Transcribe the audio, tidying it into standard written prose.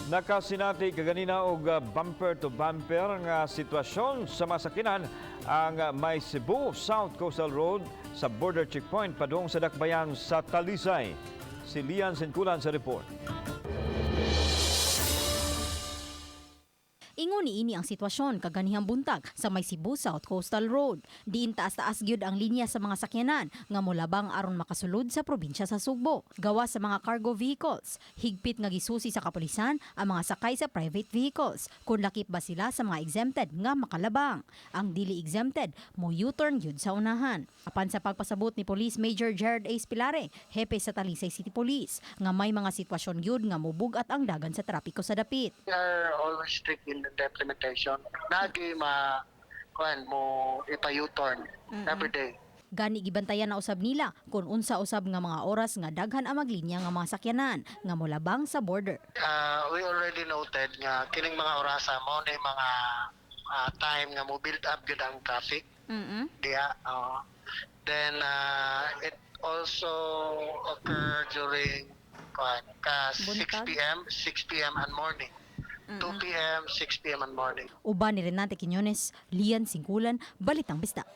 Nakasinati kaganina og bumper to bumper nga sitwasyon sa masakinan ang may Cebu South Coastal Road sa border checkpoint padung sa dakbayan sa Talisay. Si Lian Sinculan sa report. Ingon niini ang sitwasyon kaganihang buntag sa may Cebu South Coastal Road. Diin taas-taas gyud ang linya sa mga sakyanan nga molabang aron makasulod sa probinsya sa Sugbo. Gawa sa mga cargo vehicles, higpit nga gisusi sa kapulisan ang mga sakay sa private vehicles kung lakip ba sila sa mga exempted nga makalabang. Ang dili exempted mo U-turn gyud sa unahan. Apan sa pagpasabot ni Police Major Jared A. Spilare, hepe sa Talisay City Police, nga may mga sitwasyon gyud nga mobugat ang dagan sa trapiko sa dapit. We are always strict in the implementation. Nagi mo ipa-U-turn every day. Gani gibantayan na usab nila kung unsa usab nga mga oras nga daghan ang maglinya nga mga sakyanan nga molabang sa border. We already noted nga kining mga orasa mo na mga time nga mo build up gyud ang traffic. Diya. Then it also occur during 6 p.m. and morning. 2 p.m., 6 p.m. and morning. Uban ni Renate Quiñones, Lian Sinculan, Balitang Bista.